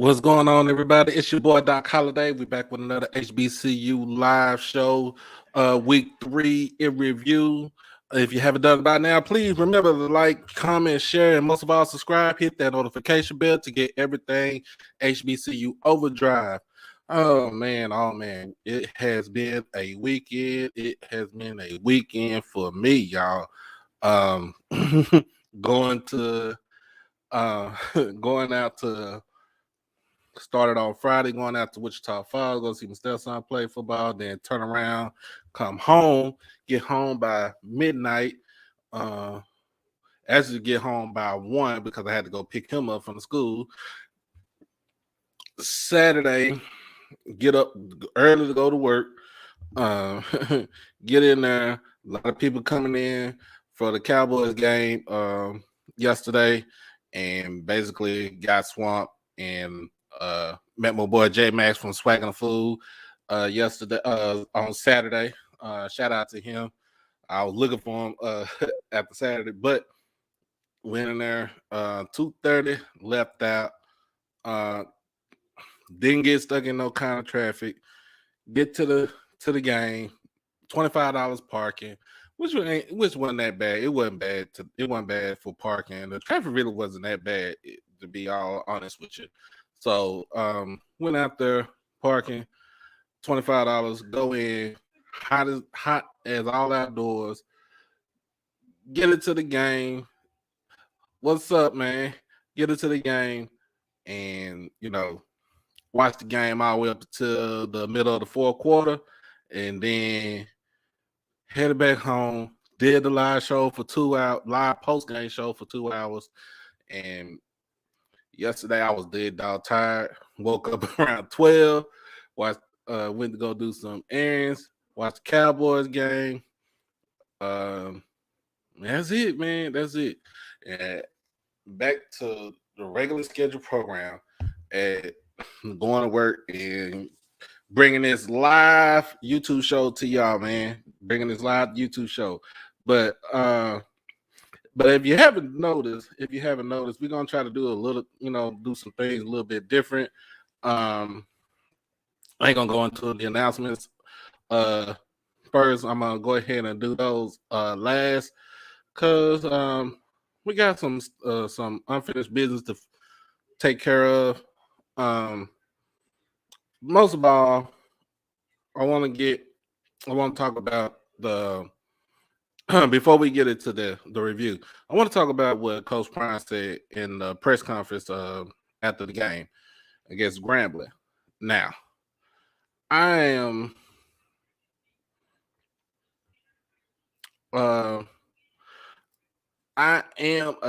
What's going on, everybody? It's your boy Doc Holiday. We're back with another HBCU live show, week 3 in review. If you haven't done it by now, please remember to like, comment, share, and most of all, subscribe. Hit that notification bell to get everything HBCU OverDrive. Oh man, it has been a weekend. It has been a weekend for me, y'all. Going to going out to. Started on Friday, going out to Wichita Falls, go see my stepson play football, then turn around, come home, get home by midnight. Actually get home by 1 because I had to go pick him up from the school. Saturday, get up early to go to work. Get in there. A lot of people coming in for the Cowboys game yesterday, and basically got swamped and met my boy J Max from Swac and the Food yesterday on Saturday. Shout out to him. I was looking for him after Saturday, but went in there 2:30, left out. Didn't get stuck in no kind of traffic. Get to the game, $25 parking, which wasn't that bad. It wasn't bad for parking. The traffic really wasn't that bad, to be all honest with you. So went out there parking, $25, go in, hot as all outdoors, get it to the game. What's up, man? Get it to the game, and watch the game all the way up to the middle of the fourth quarter, and then headed back home. Did the live show for 2 hours, live post game show for 2 hours, and yesterday I was dead dog tired. Woke up around 12. Went to go do some errands. Watched the Cowboys game. That's it, man. That's it. And back to the regular scheduled program. And going to work and bringing this live YouTube show to y'all, man. Bringing this live YouTube show. But if you haven't noticed, we're gonna try to do a little, do some things a little bit different. I ain't gonna go into the announcements. First, I'm gonna go ahead and do those last, cause we got some unfinished business to take care of. Most of all, I want to talk about the. Before we get into the review, I want to talk about what Coach Prime said in the press conference after the game against Grambling. Now, I am a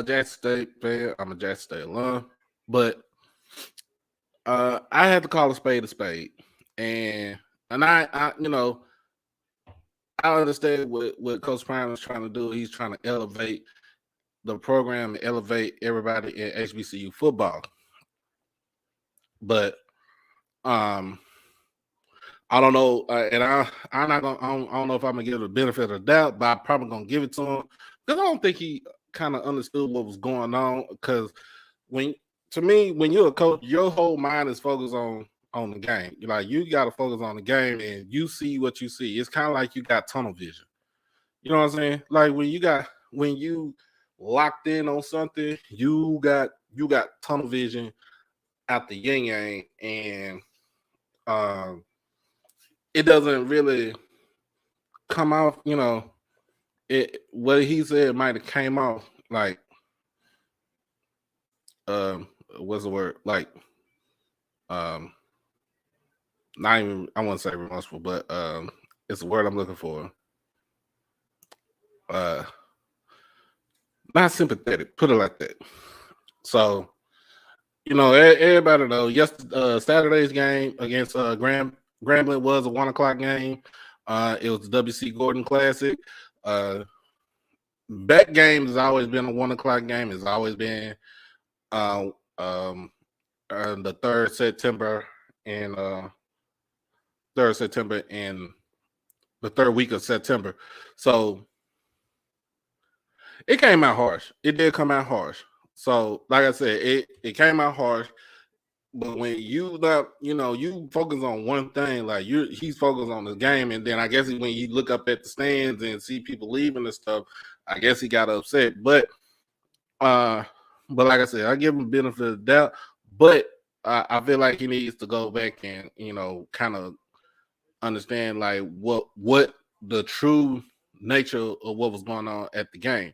Jackson State fan. I'm a Jackson State alum, but I had to call a spade, and I I understand what Coach Prime is trying to do. He's trying to elevate the program and elevate everybody in HBCU football. But I don't know, and I'm not gonna. I don't know if I'm gonna give the benefit of the doubt, but I'm probably gonna give it to him because I don't think he kind of understood what was going on. Because when you're a coach, your whole mind is focused on the game. You got to focus on the game, and you see what you see. It's kind of like you got tunnel vision. You know what I'm saying? Like when you locked in on something, you got tunnel vision out the yin yang, and it doesn't really come off. What he said might have came off like what's the word, like not even, I wouldn't say remorseful, but it's a word I'm looking for. Not sympathetic, put it like that. So, everybody know Saturday's game against Grambling was a 1:00 game. It was the W.C. Gordon Classic. That game has always been a 1:00 game. It's always been the 3rd September and the 3rd week of September. So it came out harsh. It did come out harsh. So like I said, it came out harsh. But when you not, you focus on one thing, like he's focused on the game, and then I guess when you look up at the stands and see people leaving and stuff, I guess he got upset. But like I said, I give him benefit of the doubt, but I feel like he needs to go back and kind of understand like what the true nature of what was going on at the game.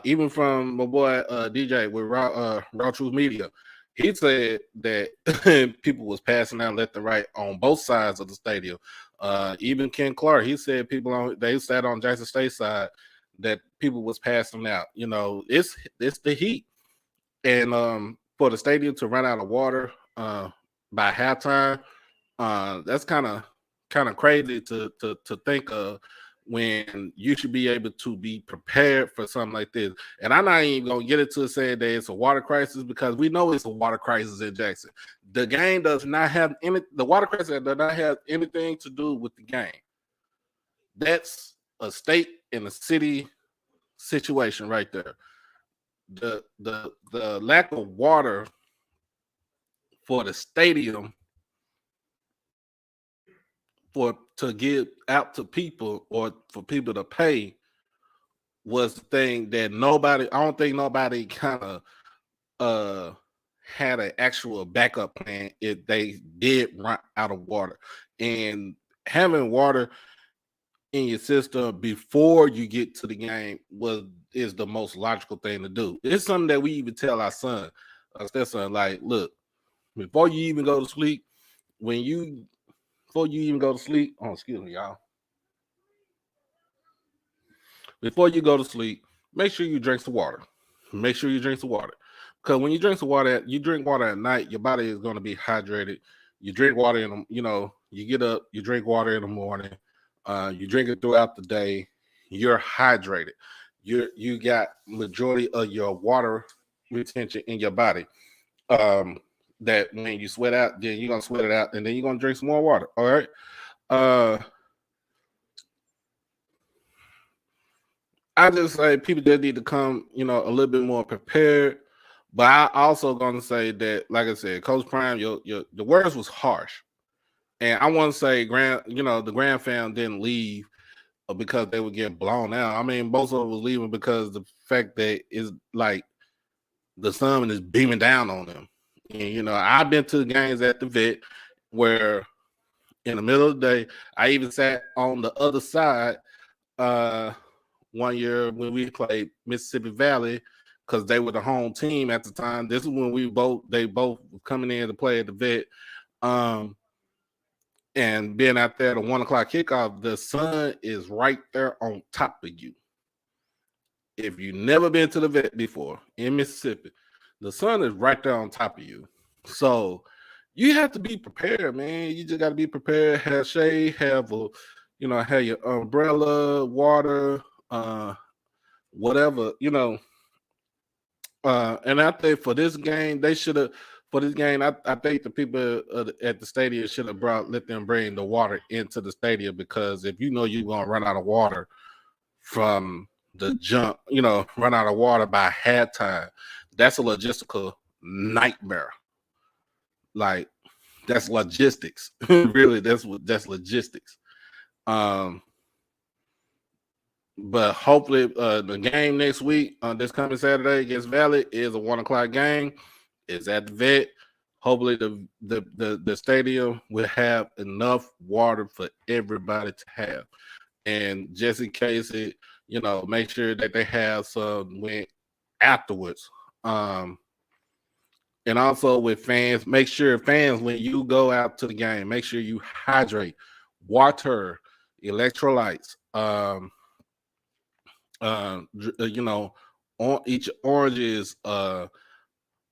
Even from my boy DJ with Raw Truth Media, he said that people was passing out left and right on both sides of the stadium. Even Ken Clark, he said they sat on Jackson State side that people was passing out. It's the heat, and for the stadium to run out of water by halftime, that's kind of crazy to think of, when you should be able to be prepared for something like this. And I'm not even gonna get into saying that it's a water crisis, because we know it's a water crisis in Jackson. The game does not have the water crisis does not have anything to do with the game. That's a state and a city situation right there. The lack of water for the stadium to give out to people, or for people to pay, was the thing that I don't think nobody kind of had an actual backup plan if they did run out of water. And having water in your system before you get to the game is the most logical thing to do. It's something that we even tell our stepson, like, look, before you even go to sleep, before you even go to sleep, excuse me, y'all. Before you go to sleep, make sure you drink some water. Make sure you drink some water. Because when you drink water at night, your body is going to be hydrated. You drink water you get up, you drink water in the morning, you drink it throughout the day, you're hydrated. You got majority of your water retention in your body. That when you sweat out, then you're gonna sweat it out, and then you're gonna drink some more water. All right. I just say people that need to come, a little bit more prepared. But I also gonna say that, like I said, Coach Prime, the words was harsh, and I want to say the Grand fam didn't leave because they would get blown out. I mean, most of them was leaving because the fact that it's like the sun is beaming down on them. And I've been to the games at the vet where in the middle of the day, I even sat on the other side one year when we played Mississippi Valley, because they were the home team at the time. This is when they both were coming in to play at the vet. And being out there at the 1 o'clock kickoff, the sun is right there on top of you. If you've never been to the vet before in Mississippi, the sun is right there on top of you. So you have to be prepared, man. You just got to be prepared. Have shade, have your umbrella, water, whatever, and I think for this game, I think the people at the stadium should have let them bring the water into the stadium, because if you're going to run out of water from the jump, run out of water by halftime, that's a logistical nightmare. Like, that's logistics. Really, that's logistics. But hopefully the game next week, this coming Saturday against Valley, is a 1 o'clock game. It's at the vet. Hopefully the stadium will have enough water for everybody to have. And just in case it, make sure that they have some afterwards. And also with fans, make sure fans, when you go out to the game, make sure you hydrate. Water, electrolytes, on each oranges,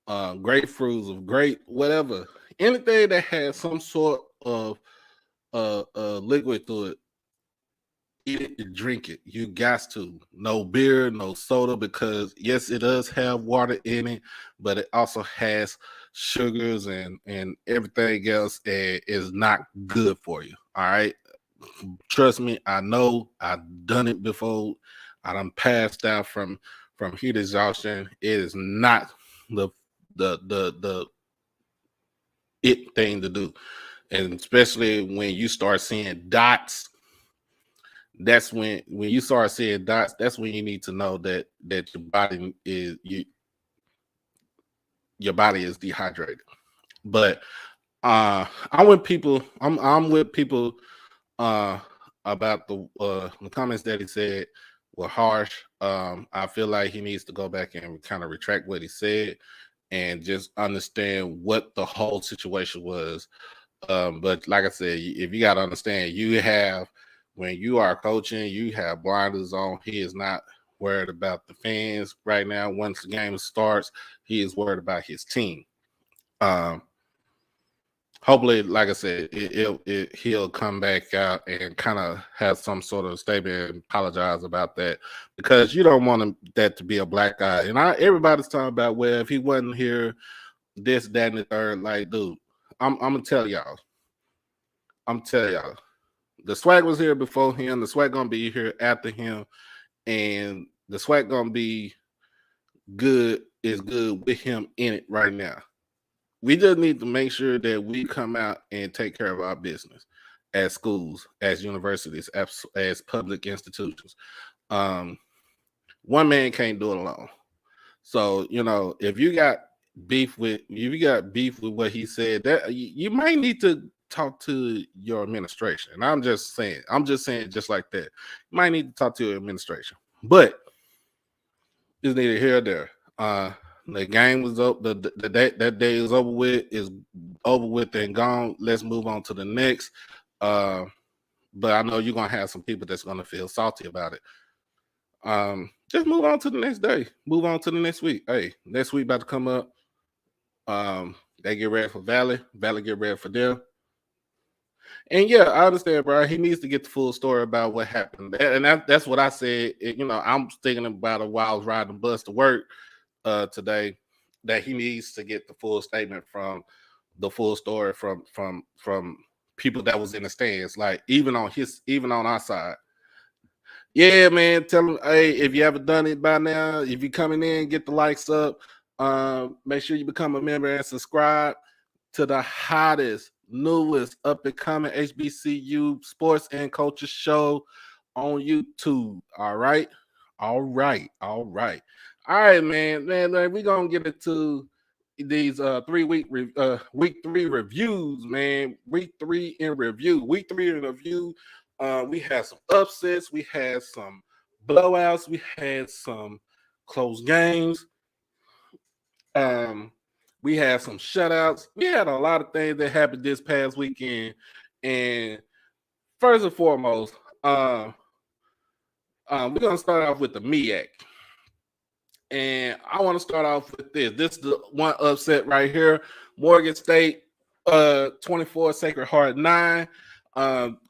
grapefruits, whatever, anything that has some sort of liquid to it, eat it and drink it. You got to. No beer, no soda, because yes, it does have water in it, but it also has sugars and everything else, and is not good for you. All right. Trust me, I know. I've done it before. I done passed out from heat exhaustion. It is not the it thing to do. And especially when you start seeing dots, that's when you start seeing dots, that's when you need to know that your body is your body is dehydrated. But I'm with people about the comments that he said were harsh. I feel like he needs to go back and kind of retract what he said and just understand what the whole situation was. But like I said, if you got to understand, when you are coaching, you have blinders on. He is not worried about the fans right now. Once the game starts, he is worried about his team. Hopefully, like I said, he'll come back out and kind of have some sort of statement and apologize about that, because you don't want that to be a black eye. And everybody's talking about, well, if he wasn't here, this, that, and the third. Like, dude, I'm gonna tell y'all. The Swac was here before him. The Swac gonna be here after him, and the Swac gonna be good with him in it right now. We just need to make sure that we come out and take care of our business as schools, as universities, as public institutions. One man can't do it alone. So, if you got beef with what he said, that you might need to talk to your administration. And I'm just saying just like that. You might need to talk to your administration. But it's neither here or there. The game was up. That day is over with. Is over with and gone. Let's move on to the next. But I know you're gonna have some people that's gonna feel salty about it. Just move on to the next day. Move on to the next week. Hey, next week about to come up. They get ready for Valley. Valley get ready for them. And yeah, I understand, bro. He needs to get the full story about what happened. And that's what I said. I'm thinking about it while I was riding the bus to work today, that he needs to get the full statement from the full story from people that was in the stands, like even on our side. Yeah, man, tell him, hey, if you haven't done it by now, if you're coming in, get the likes up. Make sure you become a member and subscribe to the hottest, newest, up and coming HBCU sports and culture show on YouTube. All right, man. We're gonna get into these week 3 reviews, man. Week 3 in review. We had some upsets, we had some blowouts, we had some close games. We had some shutouts. We had a lot of things that happened this past weekend. And first and foremost, we're gonna start off with the Meac. And I want to start off with this. This is the one upset right here. Morgan State 24, Sacred Heart 9.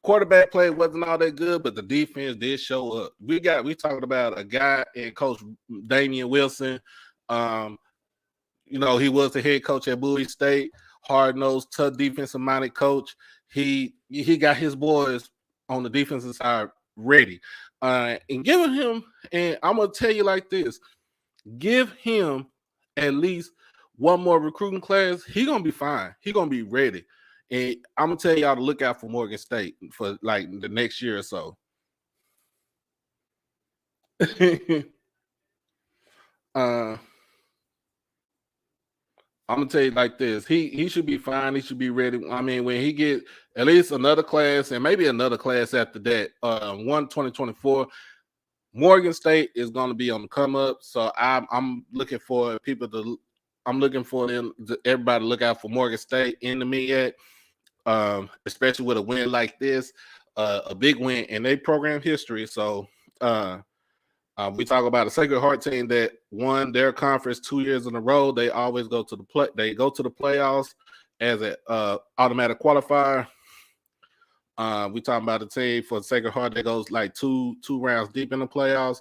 Quarterback play wasn't all that good, but the defense did show up. We talked about a guy in Coach Damian Wilson. He was the head coach at Bowie State, hard-nosed, tough defensive-minded coach. He got his boys on the defensive side ready. And giving him, and I'm gonna tell you like this, give him at least one more recruiting class, he gonna be fine. He gonna be ready. And I'm gonna tell y'all to look out for Morgan State for like the next year or so. I'm gonna tell you like this: he should be fine. He should be ready. I mean, when he get at least another class and maybe another class after that, 2024, Morgan State is gonna be on the come up. So I'm looking for everybody to look out for Morgan State in the Meac, especially with a win like this, a big win in their program history. So we talk about a Sacred Heart team that won their conference 2 years in a row. They always go to the playoffs as an automatic qualifier. We talking about a team for Sacred Heart that goes like two rounds deep in the playoffs.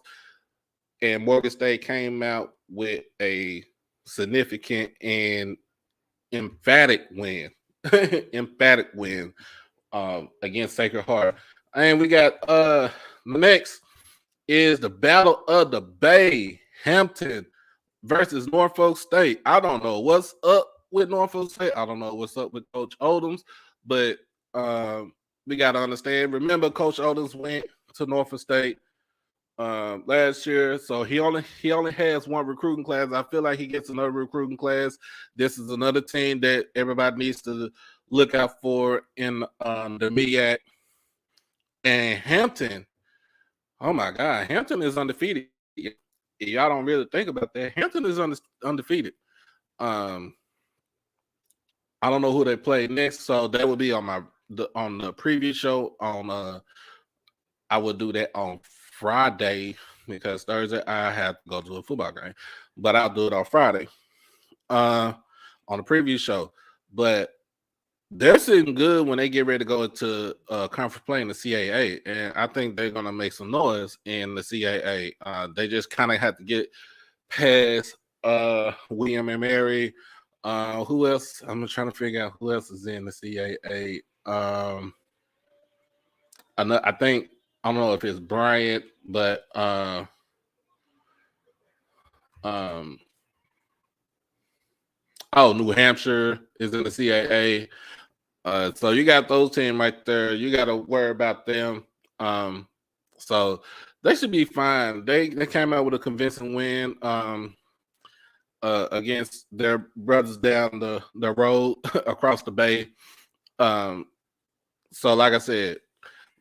And Morgan State came out with a significant and emphatic win. Against Sacred Heart. And we got the next is the Battle of the Bay, Hampton versus Norfolk State. I don't know what's up with Norfolk State. I don't know what's up with Coach Odoms, but we got to understand. Remember, Coach Odoms went to Norfolk State last year, so he only has one recruiting class. I feel like he gets another recruiting class. This is another team that everybody needs to look out for in the Meac. And Hampton, oh my God, Hampton is undefeated. Y'all don't really think about that. Hampton is undefeated. I don't know who they play next, so that will be on the previous show. I will do that on Friday because Thursday I have to go to a football game, but I'll do it on Friday on the preview show. But they're sitting good when they get ready to go into conference play in the CAA, and I think they're going to make some noise in the CAA. They just kind of have to get past William and Mary. Who else? I'm trying to figure out who else is in the CAA. I think, I don't know if it's Bryant, but New Hampshire is in the CAA. So you got those teams right there. You got to worry about them. So they should be fine. They came out with a convincing win against their brothers down the road across the bay. So like I said,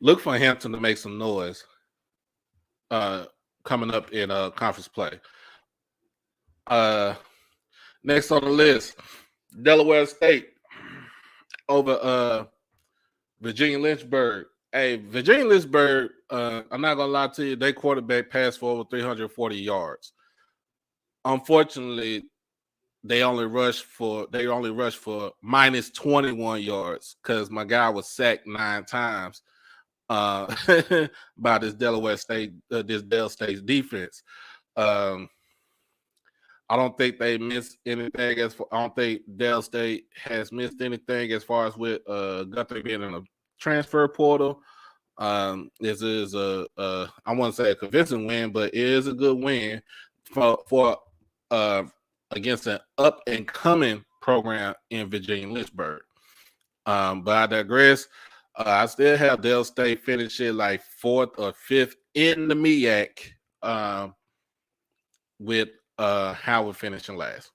look for Hampton to make some noise coming up in conference play. Next on the list, Delaware State over Virginia Lynchburg. Hey, Virginia Lynchburg, I'm not gonna lie to you, their quarterback passed for over 340 yards. Unfortunately, they only rushed for minus 21 yards because my guy was sacked 9 times by this Delaware State, this Dell State's defense. I don't think they missed anything. I don't think Dell State has missed anything as far as with Guthrie being in a transfer portal. This is I wouldn't say a convincing win, but it is a good win for against an up and coming program in Virginia Lynchburg. But I digress. I still have Dell State finishing like 4th or 5th in the Meac, with Howard finishing last.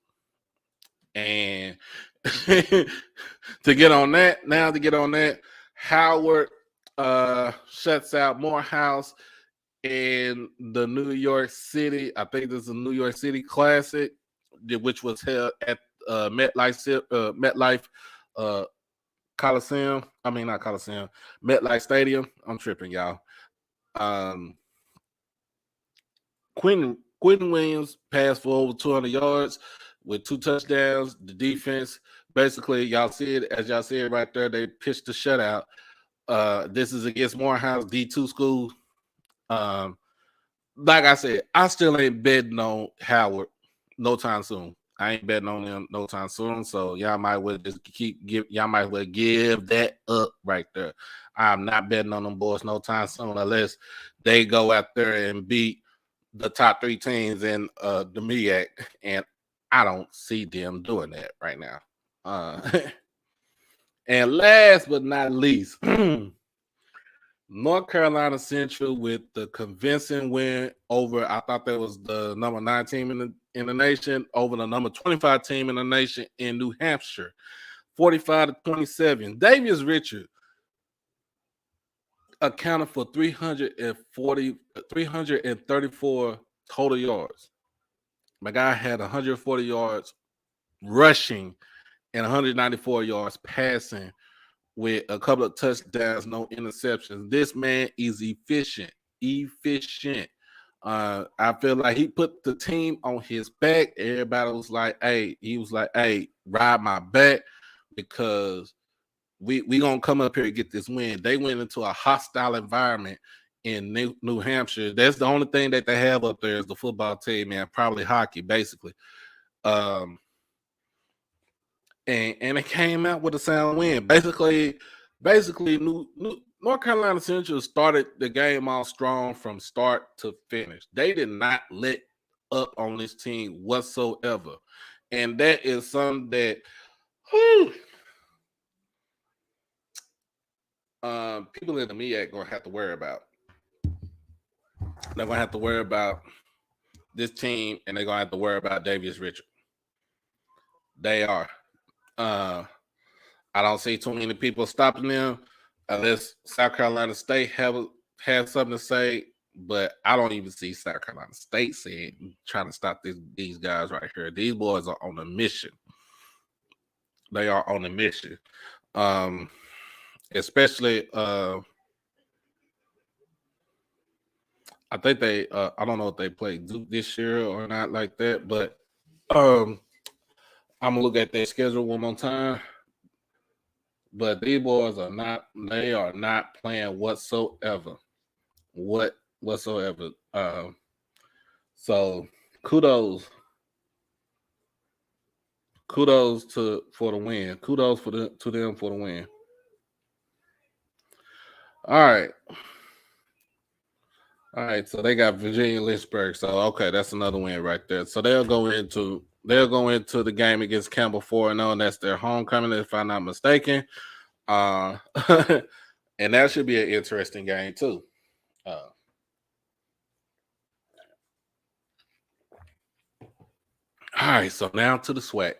And to get on that, Howard shuts out Morehouse in the New York City. I think this is a New York City Classic, which was held at MetLife Coliseum. I mean, not Coliseum, MetLife Stadium. I'm tripping, y'all. Quentin Williams passed for over 200 yards with 2 touchdowns. The defense, basically, y'all see it right there. They pitched the shutout. This is against Morehouse D2 school. Like I said, I still ain't betting on Howard no time soon. I ain't betting on them no time soon. So y'all might well just give that up right there. I'm not betting on them boys no time soon unless they go out there and beat the top 3 teams in the Meac, and I don't see them doing that right now. And last but not least, North Carolina Central with the convincing win over, I thought that was the number 9 team in the nation, over the number 25 team in the nation in New Hampshire, 45-27. Davius Richard accounted for 334 total yards. My guy had 140 yards rushing and 194 yards passing with a couple of touchdowns, no interceptions. This man is efficient. I feel like he put the team on his back. Everybody was like, hey, ride my back because we gonna come up here and get this win. They went into a hostile environment in New Hampshire. That's the only thing that they have up there is the football team and probably hockey, basically. And it came out with a sound win. Basically, North Carolina Central started the game off strong from start to finish. They did not let up on this team whatsoever. And that is something that People in the Meac gonna have to worry about. They're gonna have to worry about this team, and they're gonna have to worry about Davius Richard. They are. I don't see too many people stopping them unless South Carolina State have something to say. But I don't even see South Carolina State trying to stop these guys right here. These boys are on a mission. They are on a mission. Especially I think they I don't know if they played Duke this year or not like that, but I'm gonna look at their schedule one more time. But these boys are not playing whatsoever. Whatsoever. So kudos for the win. Kudos to them for the win. All right, so they got Virginia Lynchburg. So okay, that's another win right there. So they'll go into the game against Campbell 4-0, and that's their homecoming, if I'm not mistaken. And that should be an interesting game too. All right, so now to the Swac.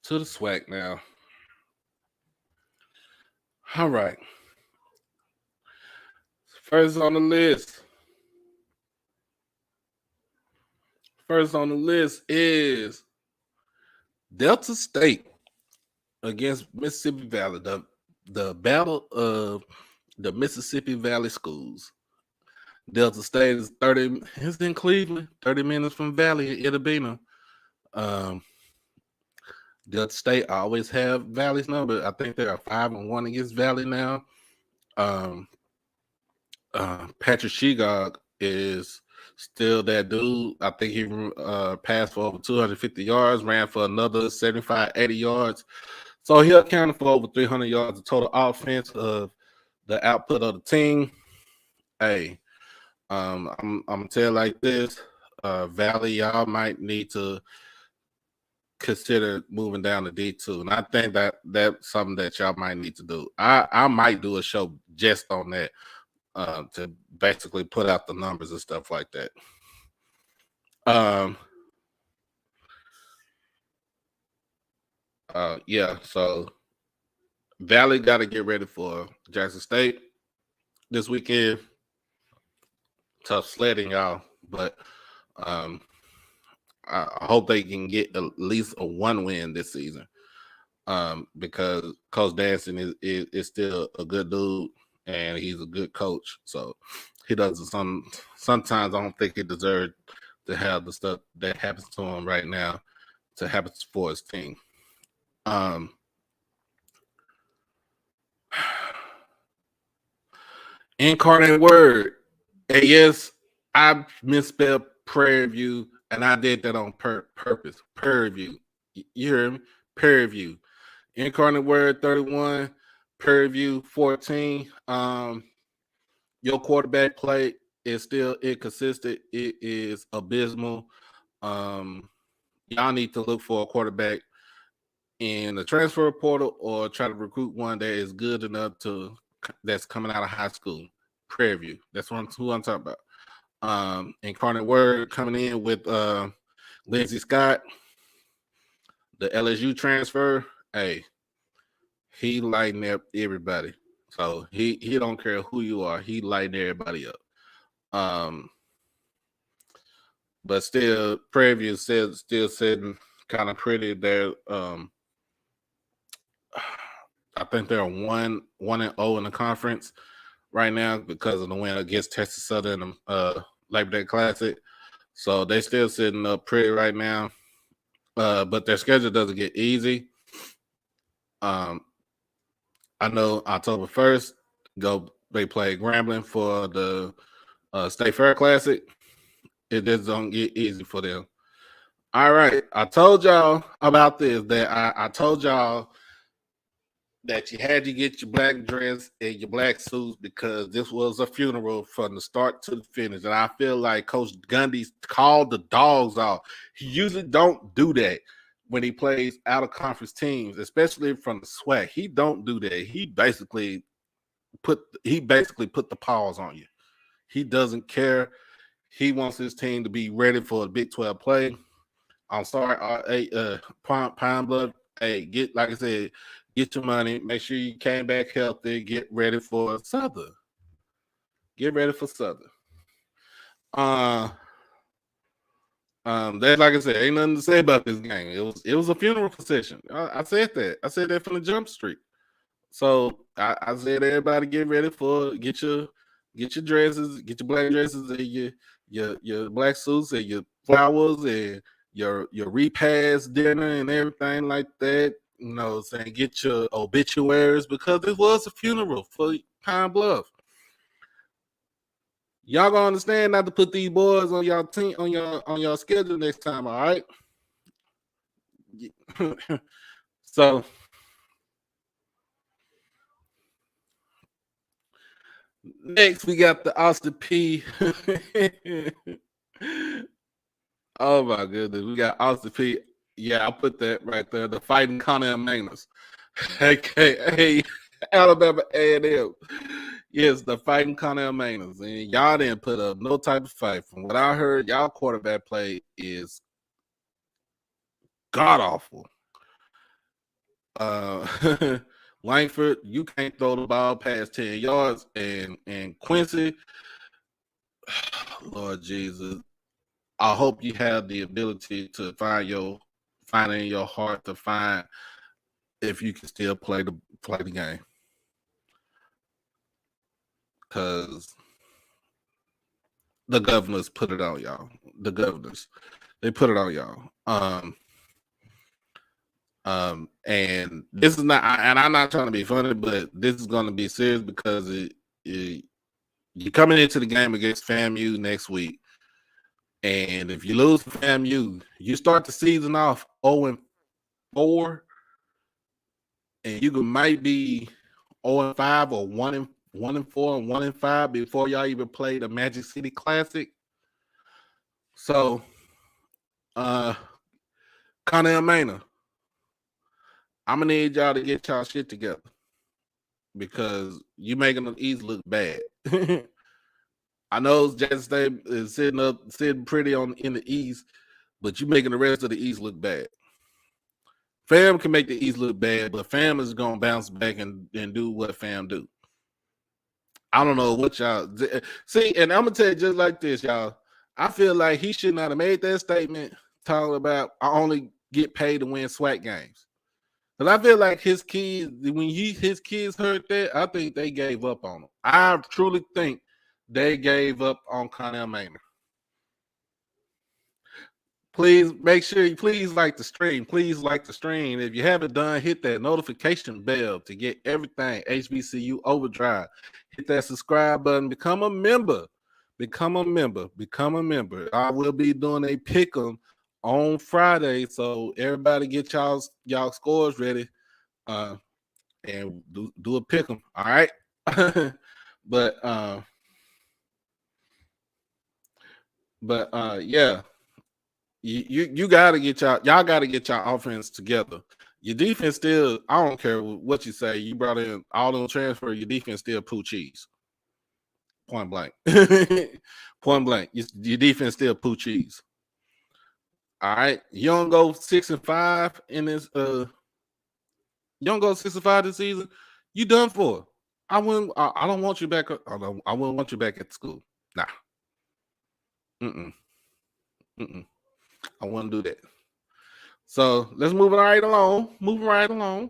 To the Swac now. All right. First on the list. First on the list is Delta State against Mississippi Valley. The battle of the Mississippi Valley schools. Delta State is it's in Cleveland, 30 minutes from Valley at Itabena. Delta State always have Valley's number. I think they are 5-1 against Valley now. Patrick Shegog is still that dude. I think he passed for over 250 yards, ran for another 75, 80 yards. So he accounted for over 300 yards of total offense of the output of the team. Hey, I'm gonna tell you like this, Valley, y'all might need to consider moving down to D2, and I think that's something that y'all might need to do. I might do a show just on that, to basically put out the numbers and stuff like that. Yeah, so Valley got to get ready for Jackson State this weekend. Tough sledding, y'all, but I hope they can get at least a 1 win this season, because Coach Danson is still a good dude and he's a good coach. So he doesn't sometimes I don't think he deserves to have the stuff that happens to him right now to happen for his team. Incarnate Word. And yes, I misspelled Prairie View, and I did that on purpose. Prairie View. You hear me? Prairie View. Incarnate Word 31, Prairie View 14. Your quarterback play is still inconsistent. It is abysmal. Y'all need to look for a quarterback in the transfer portal or try to recruit one that is good enough that's coming out of high school. Prairie View. That's who I'm talking about. Incarnate Word coming in with Lindsey Scott, the LSU transfer. Hey, he lighting up everybody. So he don't care who you are. He lighting everybody up. But still, Prairie View still sitting kind of pretty there. I think they're 1-0 in the conference right now because of the win against Texas Southern in the Labor Day Classic. So they still sitting up pretty right now. But their schedule doesn't get easy. I know October 1st, they play Grambling for the State Fair Classic. It just don't get easy for them. All right. I told y'all about this, that I told y'all that you had to get your black dress and your black suits because this was a funeral from the start to the finish. And I feel like Coach Gundy called the dogs off. He usually don't do that. when he plays out of conference teams, especially from the Swac. He don't do that. He basically put the pause on you. He doesn't care. He wants his team to be ready for a Big 12 play. I'm sorry, Pine Bluff. Hey, like I said, get your money. Make sure you came back healthy. Get ready for Southern. Get ready for Southern. That, like I said, ain't nothing to say about this game. It was a funeral procession. I said that. I said that from the jump street. So I said, everybody get ready for get your dresses, get your black dresses and your black suits and your flowers and your repast dinner and everything like that. You know, saying get your obituaries because it was a funeral for Pine Bluff. Y'all gonna understand not to put these boys on y'all team on your schedule next time, all right? So next we got the Austin Peay. Oh my goodness, we got Austin Peay. Yeah, I put that right there. The Fighting Connell Maynors, aka Alabama A&M. Yes, the Fighting Connell Maynors, and y'all didn't put up no type of fight. From what I heard, y'all quarterback play is god awful. Langford, you can't throw the ball past 10 yards, and Quincy, Lord Jesus, I hope you have the ability to find in your heart to find if you can still play the game. Because the governors put it on y'all. The governors, they put it on y'all. And this is not, and I'm not trying to be funny, but this is going to be serious because you're coming into the game against FAMU next week. And if you lose to FAMU, you start the season off 0-4, and you might be 0-5 or 1-4 and 1-5 before y'all even play the Magic City Classic. So, Connell Maynor, I'm gonna need y'all to get y'all shit together because you making the East look bad. I know Jackson State is sitting pretty in the East, but you making the rest of the East look bad. FAM can make the East look bad, but FAM is gonna bounce back and do what FAM do. I don't know what y'all see, and I'm gonna tell you just like this, y'all. I feel like he should not have made that statement talking about I only get paid to win SWAC games. Because I feel like his kids, when his kids heard that, I think they gave up on him. I truly think they gave up on Connell Maynor. Please make sure you like the stream. Please like the stream. If you haven't done, hit that notification bell to get everything HBCU OverDrive. Hit that subscribe button. Become a member. Become a member. Become a member. I will be doing a pick'em on Friday, so everybody get y'all scores ready, and do a pick'em. All right, but yeah. You gotta get y'all gotta get y'all offense together. Your defense still, I don't care what you say. You brought in all those transfer, your defense still poo cheese. Point blank. Point blank. Your defense still poo cheese. All right. You don't go 6-5 in this you don't go 6-5 this season, you done for. I don't want you back. I wouldn't want you back at school. Nah. I wouldn't do that. So let's move right along. Moving right along.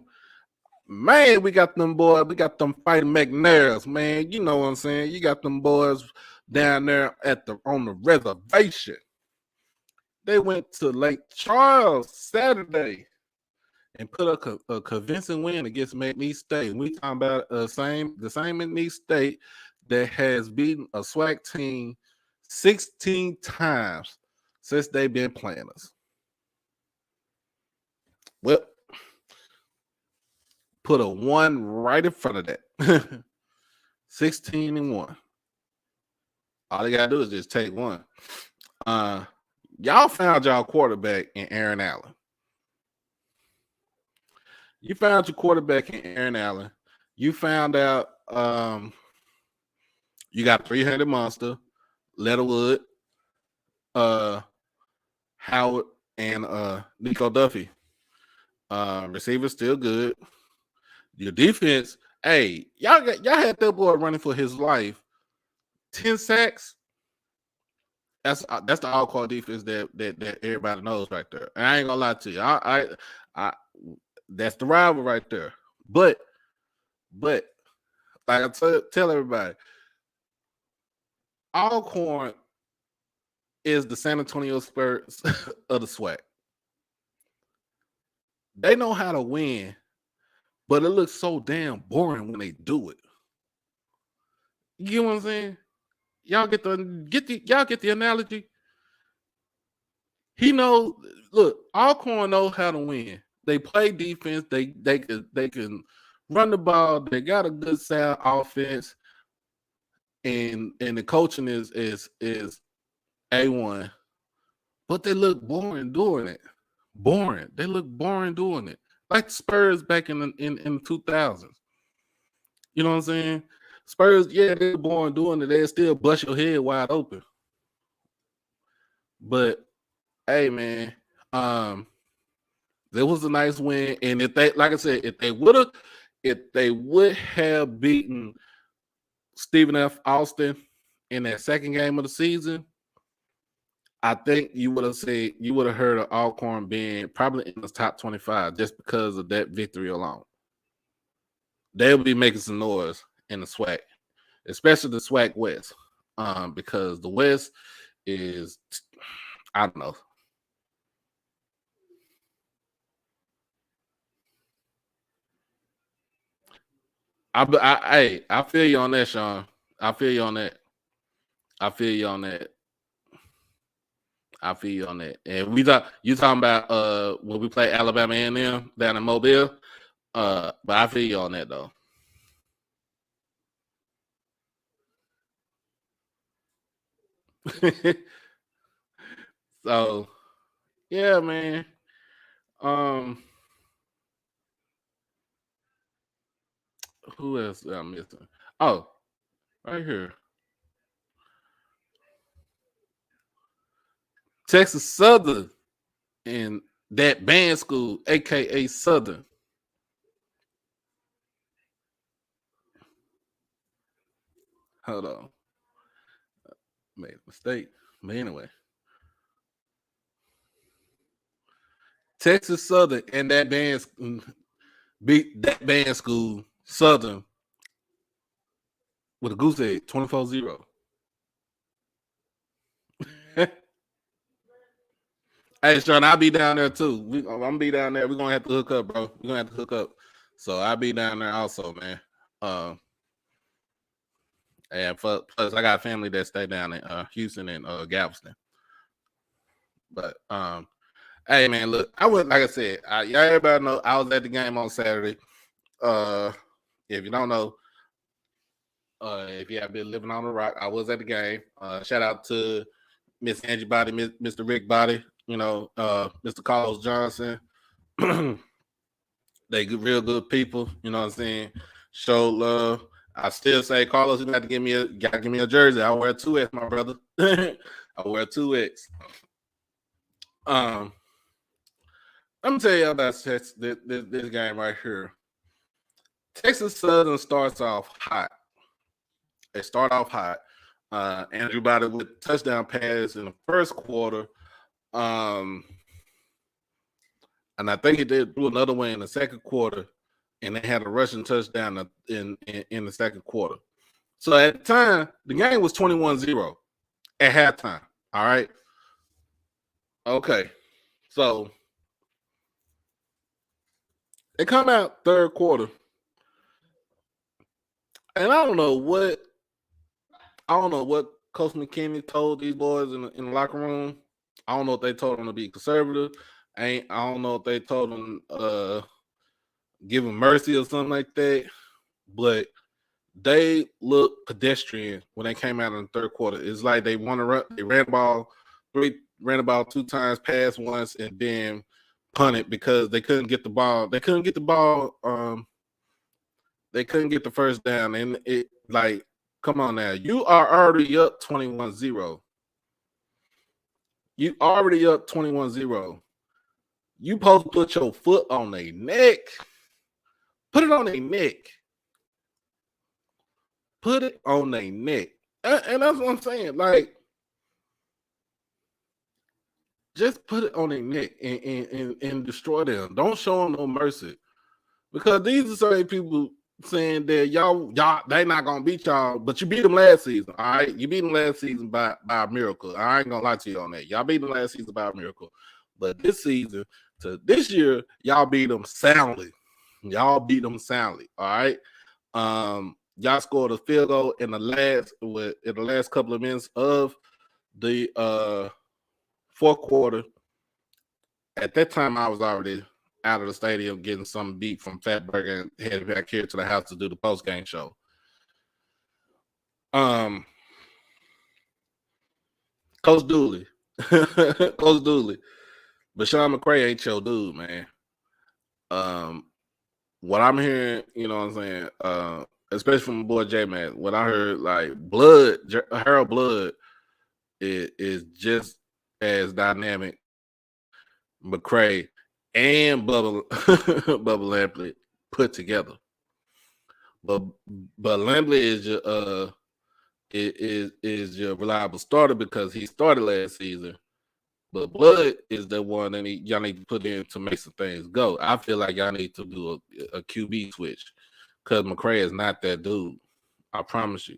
Man, we got them boys. We got them Fighting McNairs, man. You know what I'm saying? You got them boys down there on the reservation. They went to Lake Charles Saturday and put a convincing win against McNeese State. We talking about the same McNeese State that has beaten a SWAC team 16 times since they've been playing us. Well, put a 1 right in front of that. 16-1. All they gotta do is just take 1. Y'all found y'all quarterback in Aaron Allen. You found your quarterback in Aaron Allen. You found out you got 300 monster, Leatherwood, Howard, and Nico Duffy. Receivers still good. Your defense, hey, y'all had that boy running for his life. 10 sacks. That's the all-call defense that everybody knows right there. And I ain't gonna lie to you. I that's the rival right there. But like I tell everybody, Alcorn is the San Antonio Spurs of the Swac. They know how to win, but it looks so damn boring when they do it. You know what I'm saying? Y'all get the analogy. He knows. Look, Alcorn knows how to win. They play defense. They can run the ball. They got a good sound offense, and the coaching is A1. But they look boring doing it. Boring. They look boring doing it. Like the Spurs back in the 2000s. You know what I'm saying? Spurs, yeah, they're boring doing it. They still bust your head wide open. But hey, man, there was a nice win. And if they, like I said, if they would have beaten Stephen F. Austin in that second game of the season, I think you would have heard of Alcorn being probably in the top 25 just because of that victory alone. They'll be making some noise in the SWAC, especially the SWAC West, because the West is, I don't know. I feel you on that, Sean. I feel you on that. And you talking about when we play Alabama A&M down in Mobile. But I feel you on that though. So yeah, man. Who else am I missing? Oh, right here. Texas Southern and that band school, aka Southern. Hold on. Made a mistake. But anyway. Texas Southern and that band beat that band school Southern with a goose egg, 24-0. Hey, Sean, I'll be down there too. I'm gonna be down there. We're gonna have to hook up, bro. We're gonna have to hook up. So I'll be down there also, man. And plus I got family that stay down in Houston and Galveston. But hey man, look, I went, like I said, everybody know I was at the game on Saturday. If you don't know, if you have been living on the rock, I was at the game. Shout out to Miss Angie Body, Mr. Rick Body, Mr. Carlos Johnson. They real good people, you know what I'm saying? Show love. I still say, Carlos, you got to give me a jersey. I wear 2X, my brother. I wear 2X. Let me tell you about this game right here. Texas Southern starts off hot. They start off hot. Andrew Body with touchdown pass in the first quarter. And I think he did do another one in the second quarter, and they had a rushing touchdown in the second quarter. So at the time, the game was 21-0 at halftime. All right. Okay. So they come out third quarter. And I don't know what Coach McKinney told these boys in the locker room. I don't know if they told them to be conservative. I don't know if they told them give them mercy or something like that. But they looked pedestrian when they came out in the third quarter. It's like they want to run. They ran the ball 2 times, passed once, and then punted because they couldn't get the ball. They couldn't get the ball. They couldn't get the first down. And it, like, come on now. You are already up 21-0. You already up 21-0. You supposed to put your foot on their neck. Put it on their neck. Put it on their neck. And that's what I'm saying. Like, just put it on their neck and destroy them. Don't show them no mercy. Because these are certain people saying that y'all, they not gonna beat y'all, but you beat them last season. All right, you beat them last season by a miracle. I ain't gonna lie to you on that. Y'all beat them last season by a miracle, but this season to this year, y'all beat them soundly. Y'all beat them soundly. All right. Y'all scored a field goal in the last couple of minutes of the fourth quarter. At that time, I was already out of the stadium getting some beat from Fatburger and headed back here to the house to do the post-game show. Coach Dooley. Coach Dooley. But Sean McCray ain't your dude, man. What I'm hearing, you know what I'm saying, especially from my boy J-Man, what I heard, like, Harold Blood is just as dynamic. McCray and Bubba Lampley put together, but Lampley is your reliable starter because he started last season. But Blood is the one that y'all need to put in to make some things go. I feel like y'all need to do a QB switch because McCray is not that dude. I promise you.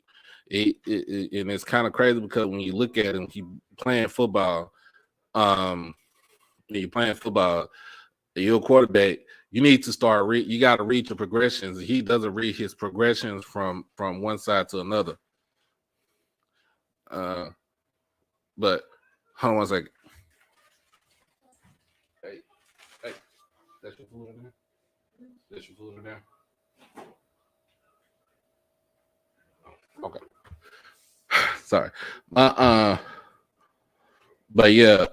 And it's kind of crazy because when you look at him, he playing football. When you're playing football, you're a quarterback. You need to start. You got to read your progressions. He doesn't read his progressions from one side to another. But hold on one second. Hey, that's your food in there. That's your food in there. Okay. Sorry. But yeah,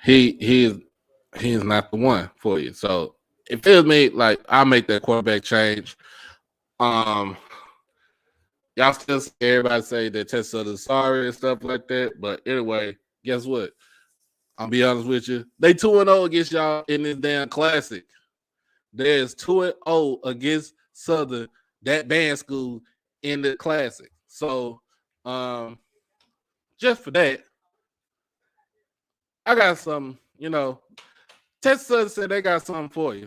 he is not the one for you. So it feels me like I'll make that quarterback change. Y'all still see everybody say that Tessa is sorry and stuff like that. But anyway, guess what? I'll be honest with you. They 2-0 against y'all in this damn classic. There's 2-0 against Southern, that band school, in the classic. So just for that, I got some, you know, Tessa said they got something for you.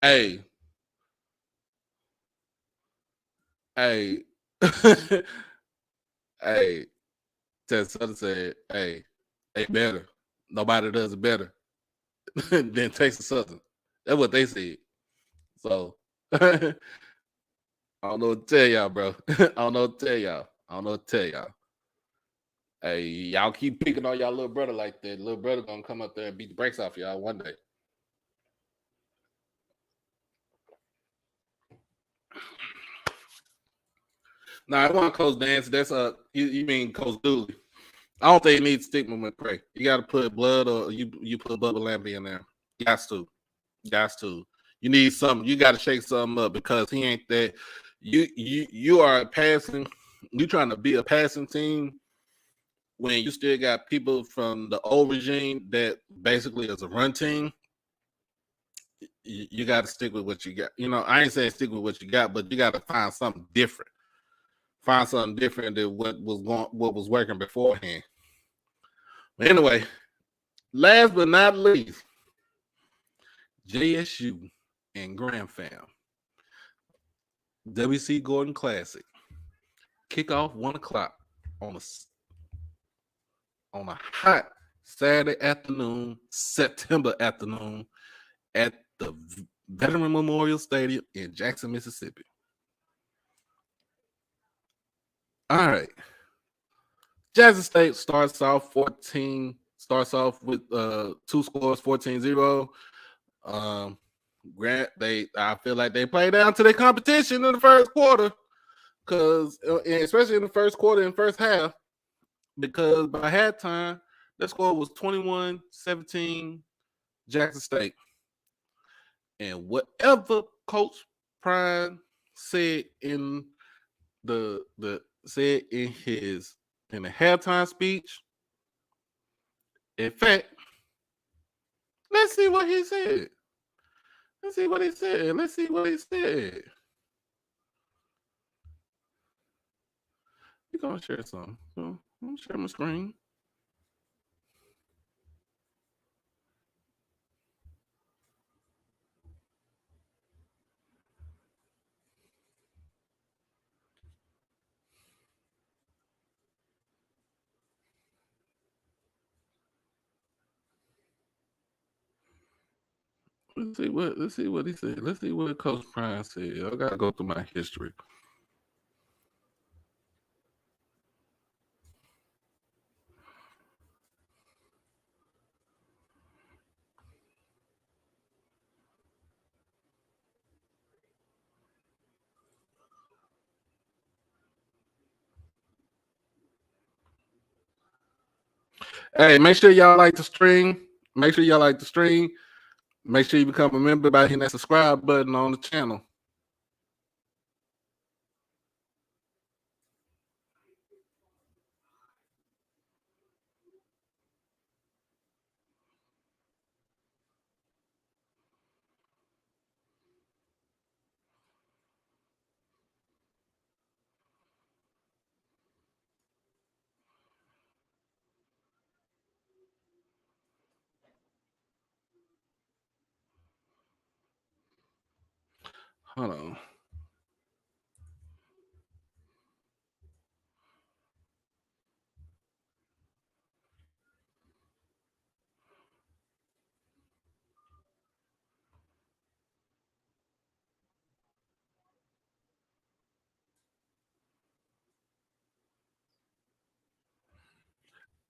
Hey, hey, hey, Tessa said, hey, they better. Nobody does it better than Texas Southern. That's what they said. So I don't know what to tell y'all, bro. I don't know what to tell y'all. Hey, y'all keep picking on y'all little brother like that. Little brother gonna come up there and beat the brakes off y'all one day. Nah, I want Coach Dance. That's you mean Coach Dooley. I don't think you need to stick with McCray. You got to put Blood or you put Bubba Lampley in there. Got to. You need something. You got to shake something up because he ain't that. You are passing. You trying to be a passing team when you still got people from the old regime that basically is a run team. You got to stick with what you got. You know, I ain't saying stick with what you got, but you got to find something different. Find something different than what was working beforehand. But anyway, last but not least, JSU and Grand Fam. WC Gordon Classic. Kickoff 1:00 on a hot Saturday afternoon, September afternoon at the Veteran Memorial Stadium in Jackson, Mississippi. All right. Jackson State starts off with 2 scores, 14-0. Grant, I feel like they played down to their competition in the first quarter, because especially in the first quarter and first half, because by halftime, the score was 21-17 Jackson State. And whatever Coach Prime said in the halftime speech, in fact, let's see what he said. We're gonna share something. I'm gonna share my screen. Let's see what he said. Let's see what Coach Prime said. I gotta go through my history. Hey, make sure y'all like the stream. Make sure you become a member by hitting that subscribe button on the channel. Hold on.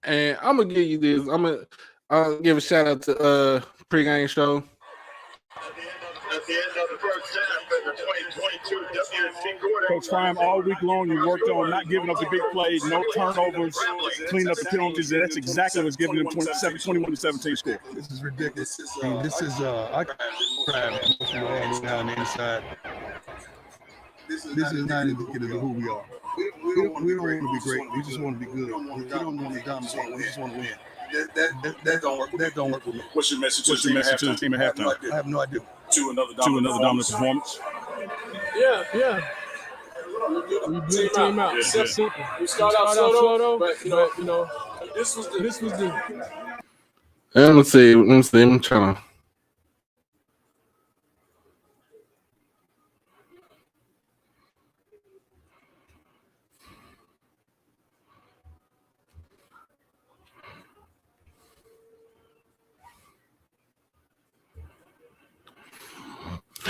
And I'm gonna give you this. I'll give a shout out to pregame show. At the end of the first half in the 2022 WNC quarter. Coach Prime, all week long you worked on not giving up the big plays, no turnovers, cleaning up the penalties, and that's exactly what's giving them 21-17 score. This is ridiculous. I mean, this is I grab on the inside. This is not indicative of who we are. We don't want to be great. We just want to be good. We don't want to dominate. We just want to win. That don't work. That don't work with me. What's your message to the team at halftime? I have no idea. To another dominant performance. Yeah. We blew the team out. So simple. We start out slow though, but you know, this was the. Let me see. I'm trying to.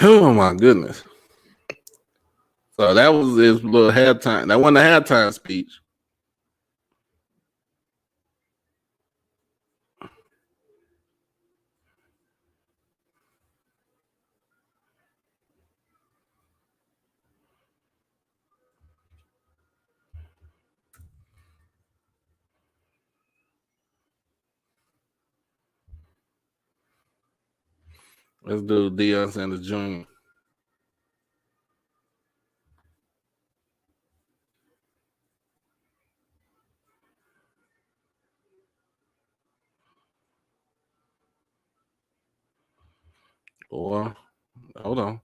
Oh my goodness. So that was his little halftime. That wasn't a halftime speech. Let's do Deion Sanders Jr. Or hold on.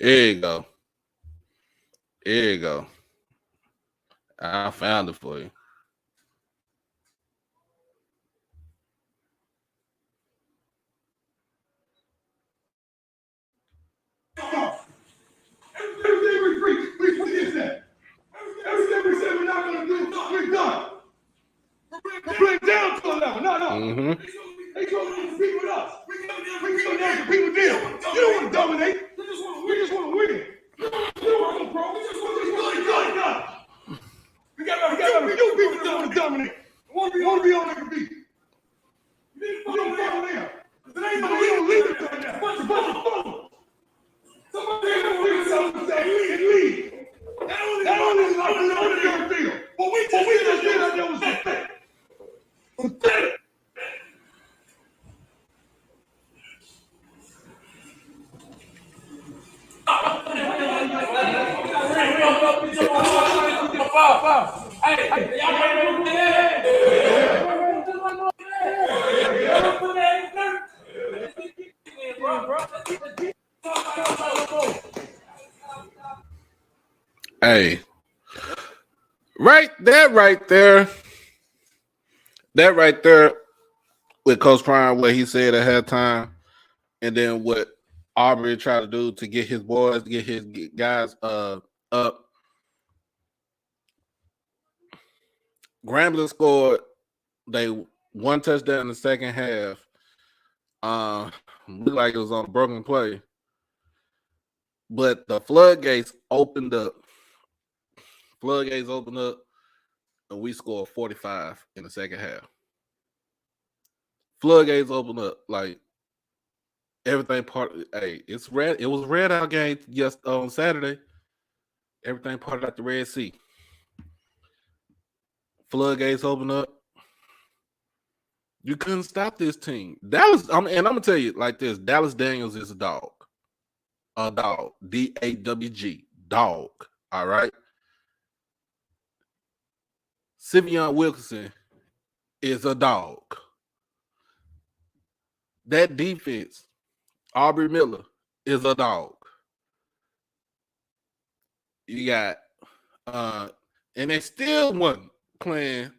There you go. I found it for you. Mm-hmm. They going to compete with us. We come down to compete with them. You don't want to dominate. We just want to win. You don't want to go pro. We just want to go. We got a few people that want to dominate. Want to be on the compete. You don't follow them. We don't lead them right now. It's a bunch of fools. Somebody don't lead themselves and lead. Not only is like on the dirt field, but we just did that was pathetic. Pathetic. Hey, that right there with Coach Prime, what he said at halftime, and then what Aubrey tried to do to get his boys, get his guys up. Grambling scored one touchdown in the second half. Looked like it was on a broken play. But the floodgates opened up. And we scored 45 in the second half. Floodgates opened up, like everything it's red. It was a red out game just on Saturday. Everything parted out the Red Sea. Floodgates opened up. You couldn't stop this team. Dallas, and I'm gonna tell you like this: Dallas Daniels is a dog. A dog. DAWG. Dog. All right. Simeon Wilkinson is a dog. That defense, Aubrey Miller, is a dog. You got and they still wasn't playing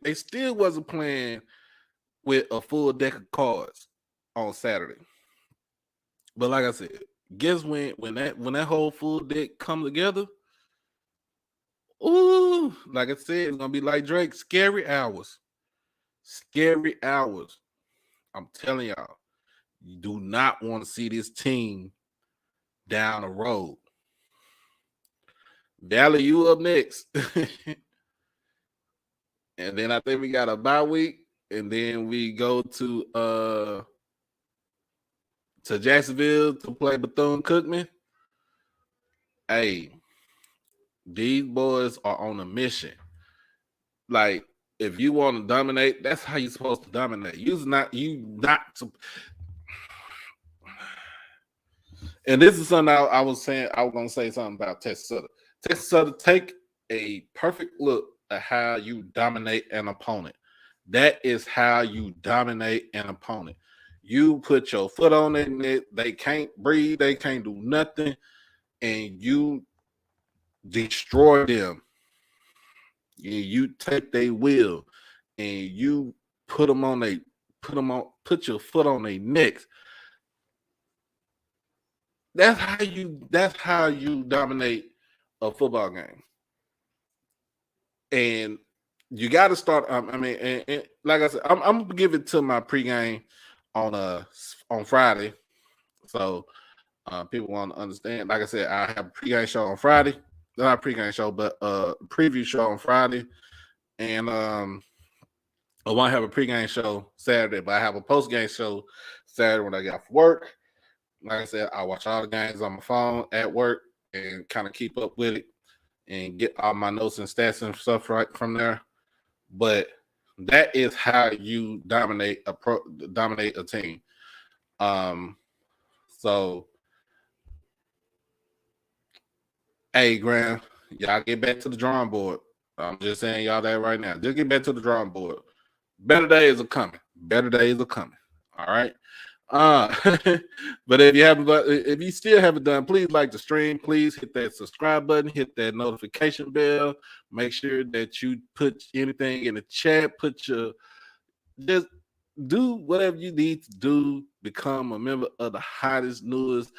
with a full deck of cards on Saturday. But like I said, guess when that whole full deck come together, ooh, like I said, it's gonna be like Drake, scary hours. Scary hours. I'm telling y'all, you do not want to see this team down the road. Valley, you up next. And then I think we got a bye week, and then we go to Jacksonville to play Bethune-Cookman. Hey, these boys are on a mission. Like, if you want to dominate, that's how you're supposed to dominate. You not to. And this is something I was saying. I was going to say something about Texas Southern. Texas Southern, take a perfect look at how you dominate an opponent. That is how you dominate an opponent. You put your foot on their neck. They can't breathe. They can't do nothing. And you destroy them. You take their will and you put your foot on their necks. That's how you dominate a football game. And you got to start. And like I said, I'm gonna give it to my pregame on Friday, so people want to understand. Like I said, I have a pregame show on Friday. Not a pregame show, but a preview show on Friday, and I want to have a pregame show Saturday, but I have a postgame show Saturday when I get off work. Like I said, I watch all the games on my phone at work and kind of keep up with it and get all my notes and stats and stuff right from there. But that is how you dominate a team. So, hey, Graham, y'all get back to the drawing board. I'm just saying y'all that right now. Just get back to the drawing board. Better days are coming. All right. But if you still haven't done, please like the stream. Please hit that subscribe button, hit that notification bell. Make sure that you put anything in the chat. Just do whatever you need to do. Become a member of the hottest, newest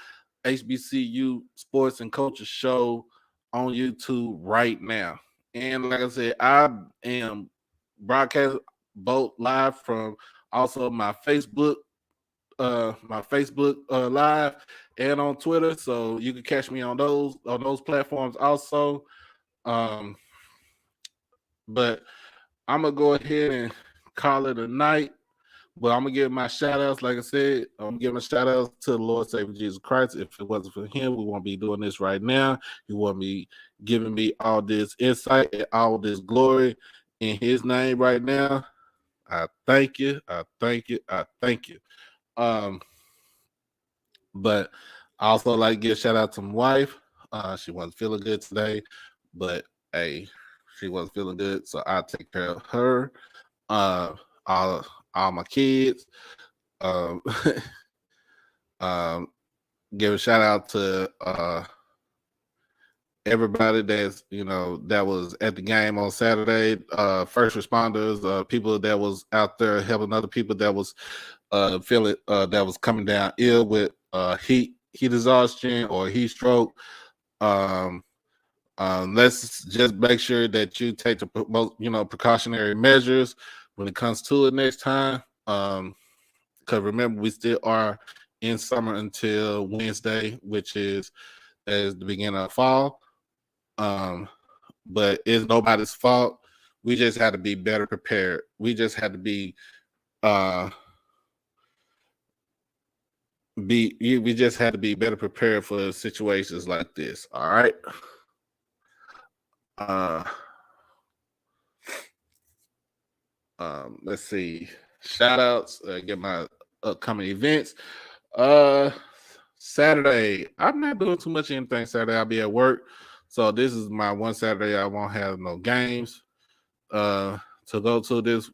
HBCU sports and culture show on YouTube right now. And like I said, I am broadcast both live from Also, my Facebook live and on Twitter, so you can catch me on those platforms also. But I'm gonna go ahead and call it a night. But I'm gonna give my shout outs, like I said, I'm gonna give my shout outs to the Lord Savior Jesus Christ. If it wasn't for him, we won't be doing this right now. He won't be giving me all this insight and all this glory in his name right now. I thank you. I thank you. I thank you. But I also like to give a shout out to my wife. She wasn't feeling good today, but hey, she wasn't feeling good, so I take care of her. All my kids. Um, give a shout out to everybody that was at the game on Saturday. First responders, people that was out there helping other people that was feeling that was coming down ill with heat exhaustion or heat stroke. Let's just make sure that you take the precautionary measures when it comes to it next time. Because remember, we still are in summer until Wednesday, which is the beginning of fall. But it's nobody's fault. We just had to be better prepared. We just had to be we just had to be better prepared for situations like this. All right. Let's see. Shout outs, get my upcoming events. Saturday, I'm not doing too much anything Saturday. I'll be at work. So this is my one Saturday I won't have no games to go to this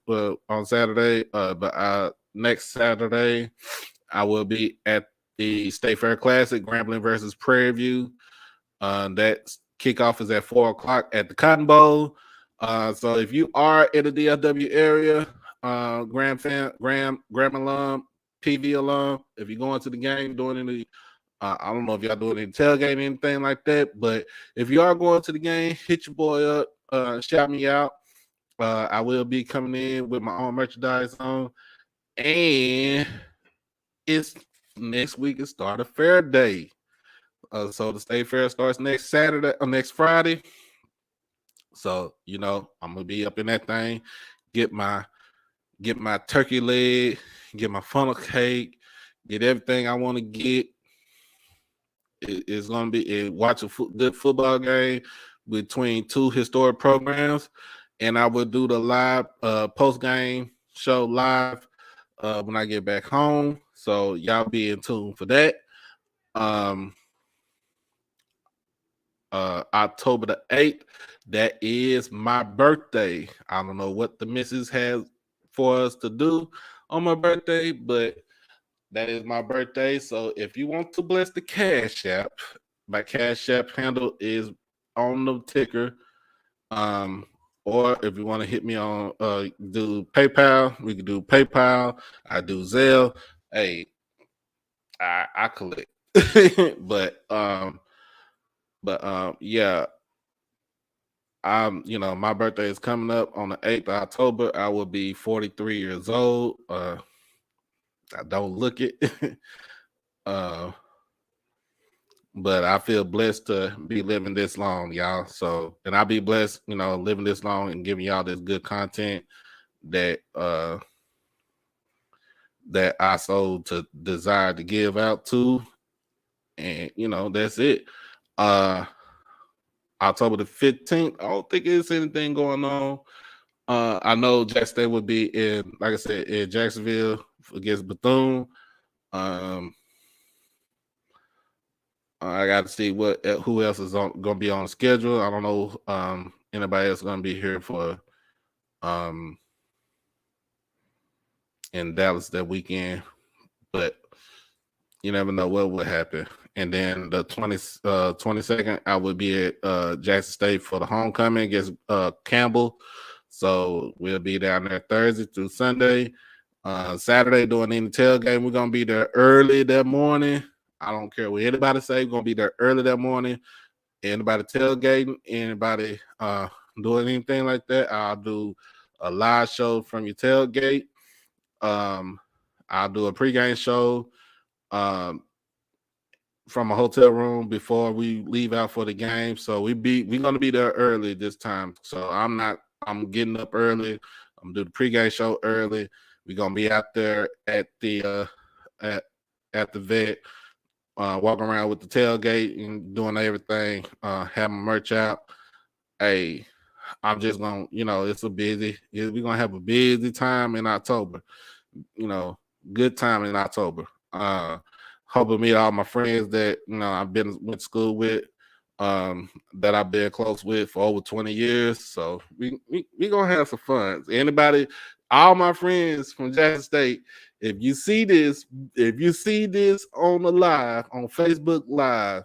on Saturday. But next Saturday, I will be at the State Fair Classic, Grambling versus Prairie View. That kickoff is at 4:00 at the Cotton Bowl. So if you are in the DFW area, Graham alum, PV alum, if you're going to the game, doing any, I don't know if y'all doing any tailgating, anything like that, but if you are going to the game, hit your boy up, shout me out. I will be coming in with my own merchandise on, and it's next week. It start a fair day. So the state fair starts next Saturday or next Friday. So I'm gonna be up in that thing, get my turkey leg, get my funnel cake, get everything I want to get. It's gonna be watch a good football game between two historic programs, and I will do the live post game show live when I get back home. So y'all be in tune for that. October the 8th, that is my birthday. I don't know what the missus has for us to do on my birthday, but that is my birthday. So if you want to bless the Cash App, my Cash App handle is on the ticker. Or if you want to hit me on do PayPal, we can do PayPal. I do Zelle. Hey, I collect. but yeah, my birthday is coming up on the 8th of October. I will be 43 years old. I don't look it. But I feel blessed to be living this long, y'all. So, and I'll be blessed, living this long and giving y'all this good content that that I so to desire to give out to. And that's it. October the 15th, I don't think there's anything going on. I know Jack State would be in, like I said, in Jacksonville against Bethune. I got to see who else is going to be on the schedule. I don't know anybody else going to be here for in Dallas that weekend, but you never know what will happen. And then the 22nd, I will be at Jackson State for the homecoming against Campbell. So we'll be down there Thursday through Sunday. Saturday doing any tailgate. We're going to be there early that morning. I don't care what anybody say. We're going to be there early that morning. Anybody tailgating, anybody doing anything like that, I'll do a live show from your tailgate. I'll do a pregame show from a hotel room before we leave out for the game. So we're gonna be there early this time. So I'm getting up early. I'm gonna do the pregame show early. We're gonna be out there at the vet, walking around with the tailgate and doing everything, having merch out. Hey, I'm just gonna, we're gonna have a busy time in October. Good time in October. Hope to meet all my friends that I've went to school with, that I've been close with for over 20 years. So we gonna have some fun. Anybody, all my friends from Jackson State, if you see this on the live, on Facebook Live,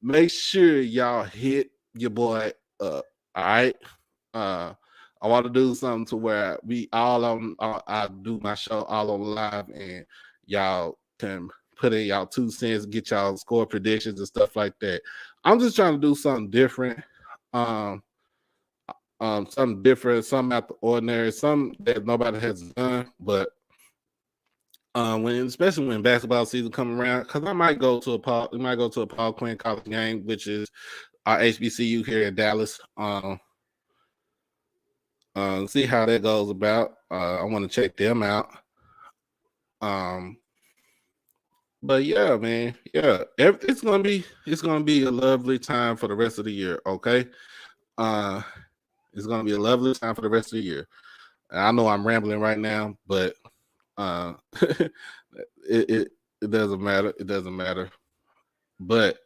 make sure y'all hit your boy up. All right. I want to do something to where I do my show all on live, and y'all can put in y'all 2 cents, get y'all score predictions and stuff like that. I'm just trying to do something different, something different, something out the ordinary, something that nobody has done. But especially when basketball season come around, because I might go to a Paul Quinn College game, which is our HBCU here in Dallas. See how that goes about. I want to check them out. But yeah, man, yeah, it's gonna be a lovely time for the rest of the year. Okay, it's gonna be a lovely time for the rest of the year. I know I'm rambling right now, but it doesn't matter. It doesn't matter. But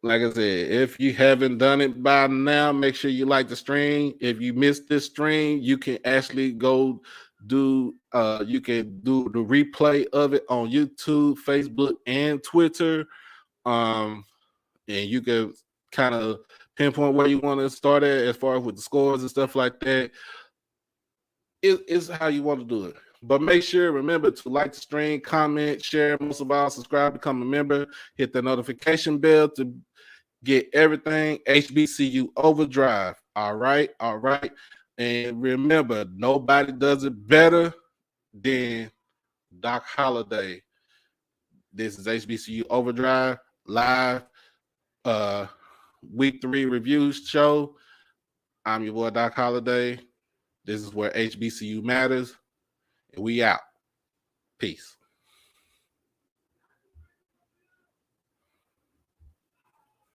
like I said, if you haven't done it by now, make sure you like the stream. If you missed this stream, you can actually go do the replay of it on YouTube, Facebook, and Twitter. And you can kind of pinpoint where you want to start at as far as with the scores and stuff like that. It's how you want to do it. But remember to like the stream, comment, share, most of all, subscribe, become a member, hit the notification bell to get everything HBCU OverDrive. All right. And remember, nobody does it better than Doc Holliday. This is HBCU OverDrive live, week 3 review show. I'm your boy Doc Holliday. This is where HBCU matters. And we out. Peace.